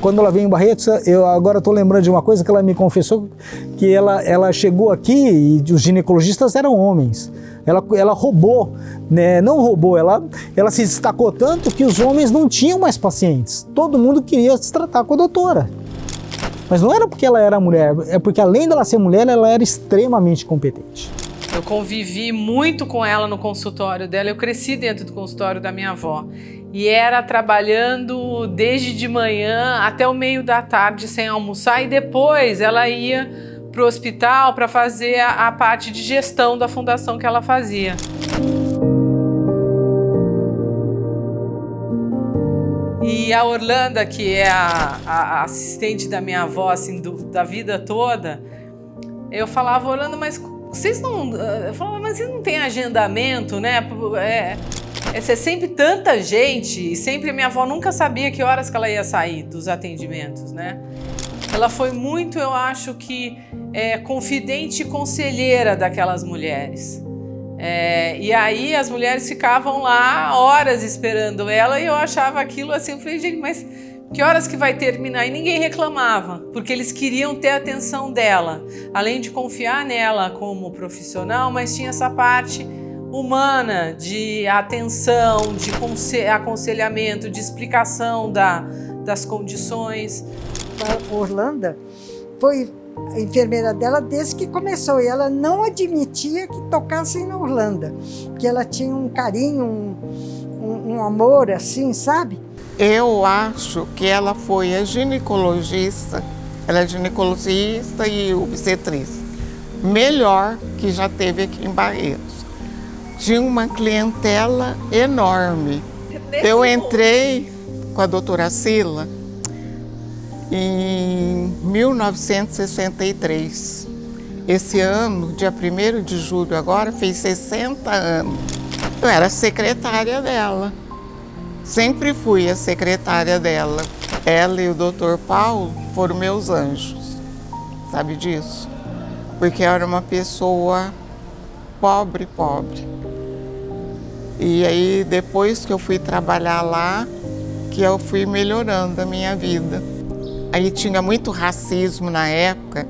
quando ela veio em Barretos, eu agora estou lembrando de uma coisa que ela me confessou, que ela chegou aqui e os ginecologistas eram homens. Ela roubou, né? Não roubou, ela se destacou tanto que os homens não tinham mais pacientes. Todo mundo queria se tratar com a doutora. Mas não era porque ela era mulher, é porque além dela ser mulher, ela era extremamente competente. Eu convivi muito com ela no consultório dela, eu cresci dentro do consultório da minha avó. E era trabalhando desde de manhã até o meio da tarde sem almoçar, e depois ela ia para o hospital para fazer a parte de gestão da fundação que ela fazia. E a Orlanda, que é a assistente da minha avó assim, da vida toda, eu falava, Orlanda, mas vocês não... Eu falava, mas vocês não têm agendamento, né? É sempre tanta gente, e sempre minha avó nunca sabia que horas que ela ia sair dos atendimentos, né? Ela foi muito, eu acho que, confidente e conselheira daquelas mulheres. E aí as mulheres ficavam lá horas esperando ela e eu achava aquilo assim, eu falei, gente, mas que horas que vai terminar? E ninguém reclamava, porque eles queriam ter a atenção dela, além de confiar nela como profissional, mas tinha essa parte humana de atenção, de aconselhamento, de explicação das condições. A Orlanda foi a enfermeira dela desde que começou e ela não admitia que tocassem na Orlanda, porque ela tinha um carinho, um amor assim, sabe? Eu acho que ela foi a ginecologista, ela é ginecologista e obstetriz, melhor que já teve aqui em Barretos. Tinha uma clientela enorme. Eu entrei com a doutora Sila em 1963. Esse ano, dia 1º de julho agora, fez 60 anos. Eu era secretária dela. Sempre fui a secretária dela. Ela e o doutor Paulo foram meus anjos. Sabe disso? Porque eu era uma pessoa pobre. E aí, depois que eu fui trabalhar lá, que eu fui melhorando a minha vida. Aí tinha muito racismo na época,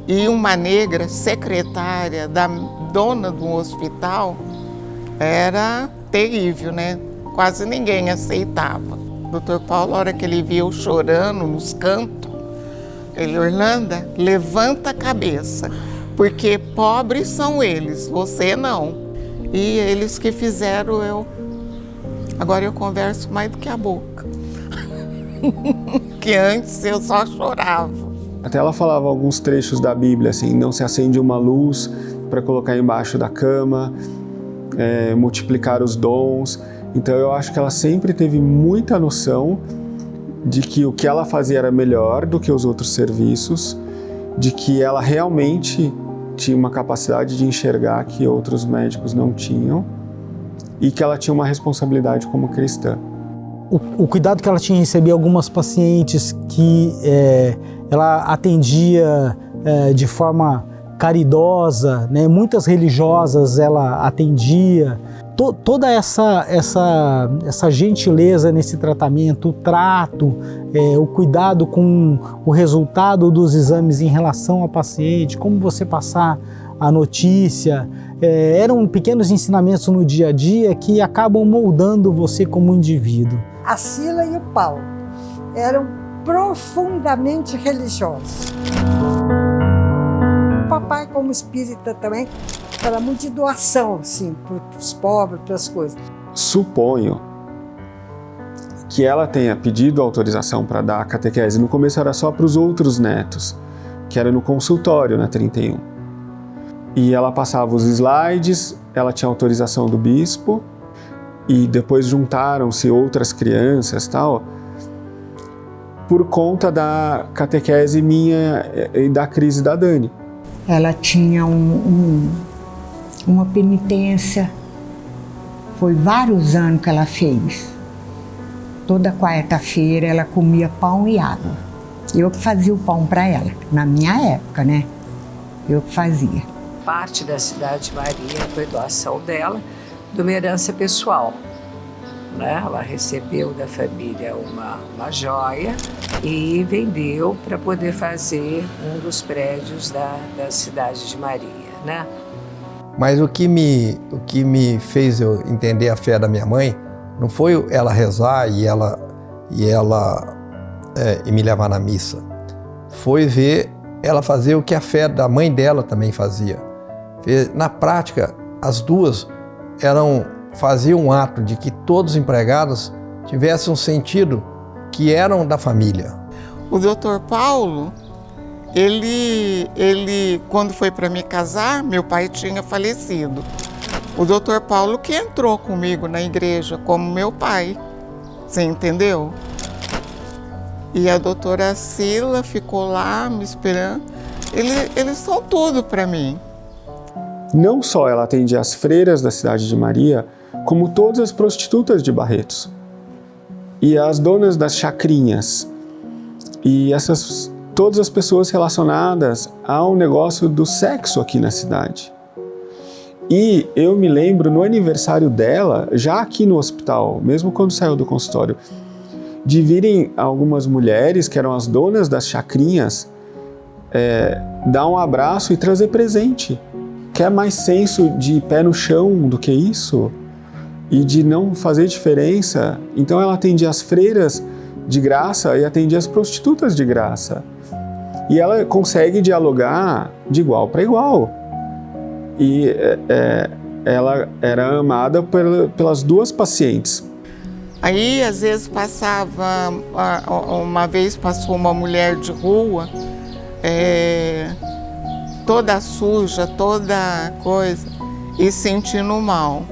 e uma negra secretária da dona do hospital era terrível, né? Quase ninguém aceitava. O doutor Paulo, na hora que ele viu eu chorando nos cantos, ele, Orlanda, levanta a cabeça, porque pobres são eles, você não. E eles que fizeram eu... Agora eu converso mais do que a boca. Que antes eu só chorava. Até ela falava alguns trechos da Bíblia, assim, não se acende uma luz para colocar embaixo da cama, multiplicar os dons. Então eu acho que ela sempre teve muita noção de que o que ela fazia era melhor do que os outros serviços, de que ela realmente tinha uma capacidade de enxergar que outros médicos não tinham e que ela tinha uma responsabilidade como cristã. O cuidado que ela tinha em receber algumas pacientes que ela atendia de forma caridosa, né? Muitas religiosas ela atendia. Toda essa gentileza nesse tratamento, o trato, o cuidado com o resultado dos exames em relação ao paciente, como você passar a notícia, eram pequenos ensinamentos no dia a dia que acabam moldando você como indivíduo. A Sila e o Paulo eram profundamente religiosos. O papai, como espírita também, era muito de doação, assim, para os pobres, para as coisas. Suponho que ela tenha pedido autorização para dar a catequese. No começo era só para os outros netos, que era no consultório, na 31. E ela passava os slides, ela tinha autorização do bispo, e depois juntaram-se outras crianças e tal, por conta da catequese minha e da crise da Dani. Ela tinha uma penitência, foi vários anos que ela fez. Toda quarta-feira ela comia pão e água. Eu que fazia o pão para ela, na minha época, né? Eu que fazia. Parte da Cidade Maria foi doação dela, de uma herança pessoal. né? Ela recebeu da família uma joia e vendeu para poder fazer um dos prédios da cidade de Maria, né? Mas o que me fez eu entender a fé da minha mãe não foi ela rezar e me levar na missa. Foi ver ela fazer o que a fé da mãe dela também fazia. Na prática, as duas faziam um ato de que todos os empregados tivessem um sentido que eram da família. O Dr. Paulo, ele quando foi para me casar, meu pai tinha falecido. O Dr. Paulo que entrou comigo na igreja como meu pai, você entendeu? E a doutora Sila ficou lá me esperando. Eles são tudo para mim. Não só ela atendia as freiras da cidade de Maria, como todas as prostitutas de Barretos. E as donas das chacrinhas. E todas as pessoas relacionadas ao negócio do sexo aqui na cidade. E eu me lembro no aniversário dela, já aqui no hospital, mesmo quando saiu do consultório, de virem algumas mulheres, que eram as donas das chacrinhas, dar um abraço e trazer presente. Quer mais senso de pé no chão do que isso? E de não fazer diferença? Então ela atendia as freiras de graça e atendia as prostitutas de graça. E ela consegue dialogar de igual para igual. E ela era amada pelas duas pacientes. Aí, às vezes, uma vez passou uma mulher de rua, toda suja, toda coisa, e sentindo mal.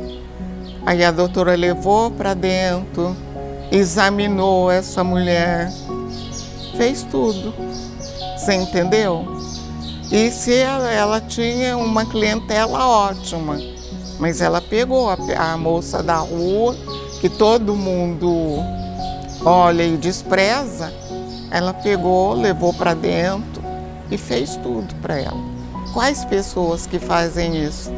Aí a doutora levou para dentro, examinou essa mulher, fez tudo, você entendeu? E se ela tinha uma clientela ótima, mas ela pegou a moça da rua, que todo mundo olha e despreza, ela pegou, levou para dentro e fez tudo para ela. Quais pessoas que fazem isso?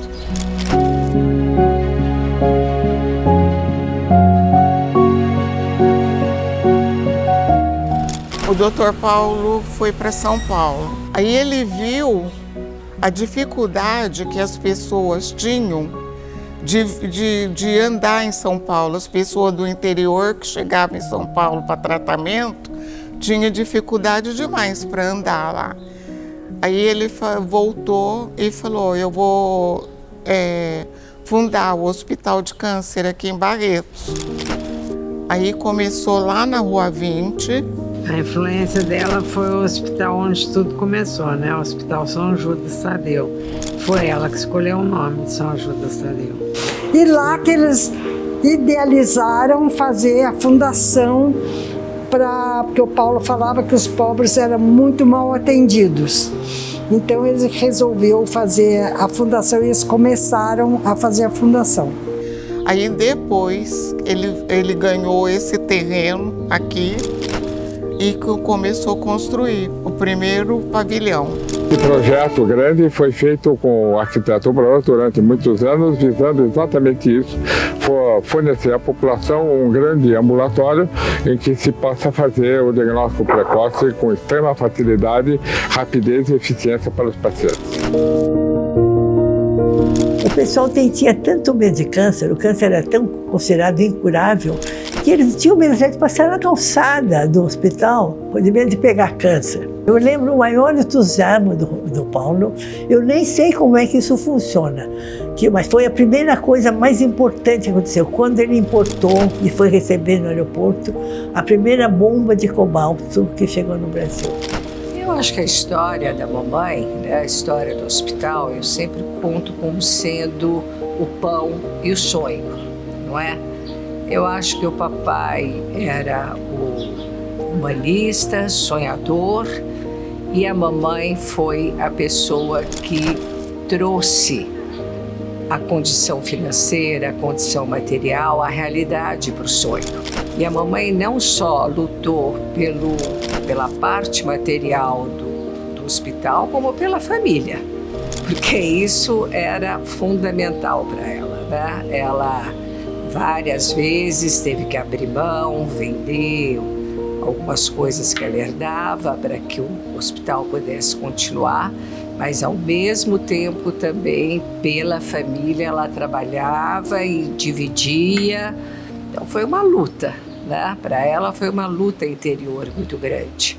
O Dr. Paulo foi para São Paulo. Aí ele viu a dificuldade que as pessoas tinham de andar em São Paulo. As pessoas do interior que chegavam em São Paulo para tratamento tinham dificuldade demais para andar lá. Aí ele voltou e falou, eu vou fundar o Hospital de Câncer aqui em Barretos. Aí começou lá na Rua 20. A influência dela foi o hospital onde tudo começou, né? O Hospital São Judas Tadeu. Foi ela que escolheu o nome de São Judas Tadeu. E lá que eles idealizaram fazer a fundação, porque o Paulo falava que os pobres eram muito mal atendidos. Então eles resolveu fazer a fundação e eles começaram a fazer a fundação. Aí depois ele ganhou esse terreno aqui e começou a construir o primeiro pavilhão. Esse projeto grande foi feito com o arquiteto Brau durante muitos anos, visando exatamente isso, fornecer à população um grande ambulatório em que se possa fazer o diagnóstico precoce com extrema facilidade, rapidez e eficiência para os pacientes. O pessoal tinha tanto medo de câncer, o câncer era tão considerado incurável, que eles tinham medo de passar na calçada do hospital, de medo de pegar câncer. Eu lembro o maior entusiasmo do Paulo, eu nem sei como é que isso funciona, mas foi a primeira coisa mais importante que aconteceu, quando ele importou e foi receber no aeroporto a primeira bomba de cobalto que chegou no Brasil. Eu acho que a história da mamãe, né, a história do hospital, eu sempre conto como sendo o pão e o sonho, não é? Eu acho que o papai era o humanista, sonhador, e a mamãe foi a pessoa que trouxe a condição financeira, a condição material, a realidade para o sonho. E a mamãe não só lutou pela parte material do hospital, como pela família, porque isso era fundamental para ela, né? Ela Várias vezes teve que abrir mão, vender algumas coisas que ela herdava para que o hospital pudesse continuar, mas ao mesmo tempo também pela família ela trabalhava e dividia. Então foi uma luta, né? Para ela foi uma luta interior muito grande.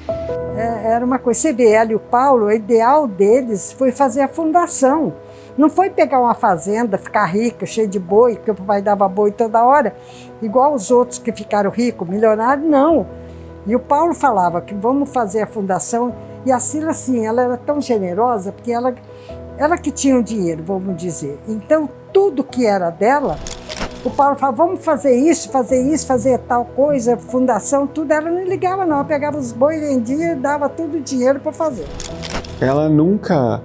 Era uma coisa, você vê, ela e o Paulo, o ideal deles foi fazer a fundação. Não foi pegar uma fazenda, ficar rica, cheia de boi, porque o papai dava boi toda hora, igual os outros que ficaram ricos, milionários, não. E o Paulo falava que vamos fazer a fundação, e a Cila, assim, ela era tão generosa, porque ela que tinha o dinheiro, vamos dizer. Então, tudo que era dela, o Paulo falava, vamos fazer tal coisa, fundação, tudo. Ela não ligava não, ela pegava os boi, vendia, dava todo o dinheiro para fazer. Ela nunca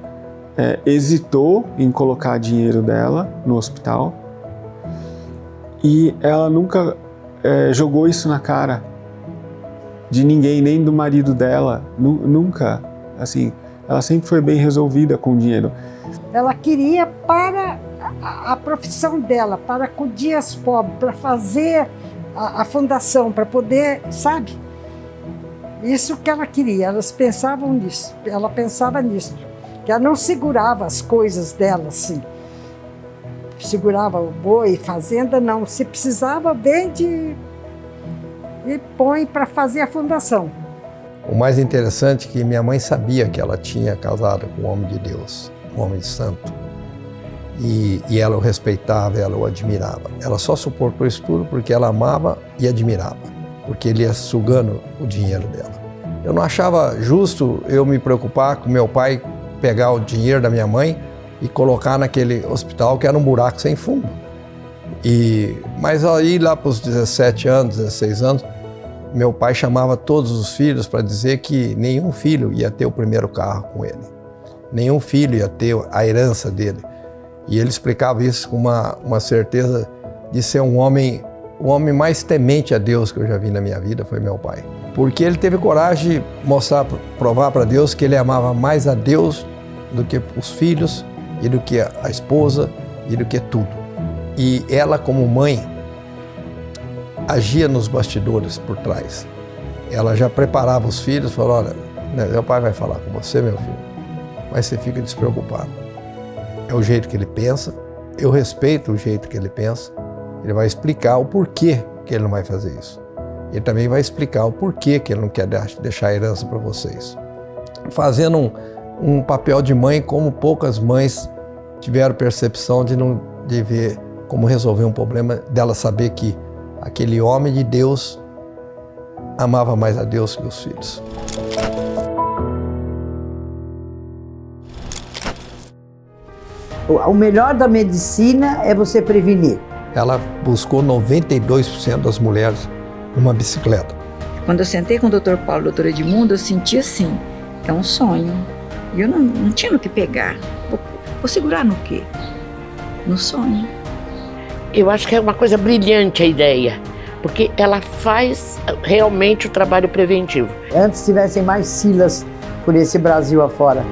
hesitou em colocar dinheiro dela no hospital e ela nunca jogou isso na cara de ninguém, nem do marido dela, nunca, assim, ela sempre foi bem resolvida com o dinheiro. Ela queria para a profissão dela, para acudir as pobres, para fazer a fundação, para poder, sabe? Isso que ela queria, elas pensavam nisso, ela pensava nisso, que ela não segurava as coisas dela assim, segurava o boi, fazenda, não, se precisava, vende e põe para fazer a fundação. O mais interessante é que minha mãe sabia que ela tinha casado com um homem de Deus, um homem santo. E ela o respeitava, ela o admirava. Ela só suportou isso tudo porque ela amava e admirava, porque ele ia sugando o dinheiro dela. Eu não achava justo eu me preocupar com meu pai pegar o dinheiro da minha mãe e colocar naquele hospital que era um buraco sem fundo. Mas aí lá para os 17 anos, 16 anos, meu pai chamava todos os filhos para dizer que nenhum filho ia ter o primeiro carro com ele. Nenhum filho ia ter a herança dele. E ele explicava isso com uma certeza de ser um homem mais temente a Deus que eu já vi na minha vida, foi meu pai. Porque ele teve coragem de provar para Deus que ele amava mais a Deus do que os filhos e do que a esposa e do que tudo. E ela, como mãe, agia nos bastidores por trás. Ela já preparava os filhos, falou, olha, meu pai vai falar com você, meu filho, mas você fica despreocupado. É o jeito que ele pensa, eu respeito o jeito que ele pensa, ele vai explicar o porquê que ele não vai fazer isso. Ele também vai explicar o porquê que ele não quer deixar a herança para vocês. Fazendo um papel de mãe como poucas mães tiveram percepção de ver como resolver um problema, dela saber que aquele homem de Deus amava mais a Deus que os filhos. O melhor da medicina é você prevenir. Ela buscou 92% das mulheres numa bicicleta. Quando eu sentei com o Dr. Paulo e o Dr. Edmundo, eu senti assim, é um sonho. E eu não tinha no que pegar. Vou segurar no quê? No sonho. Eu acho que é uma coisa brilhante a ideia, porque ela faz realmente o trabalho preventivo. Antes tivessem mais Cilas por esse Brasil afora.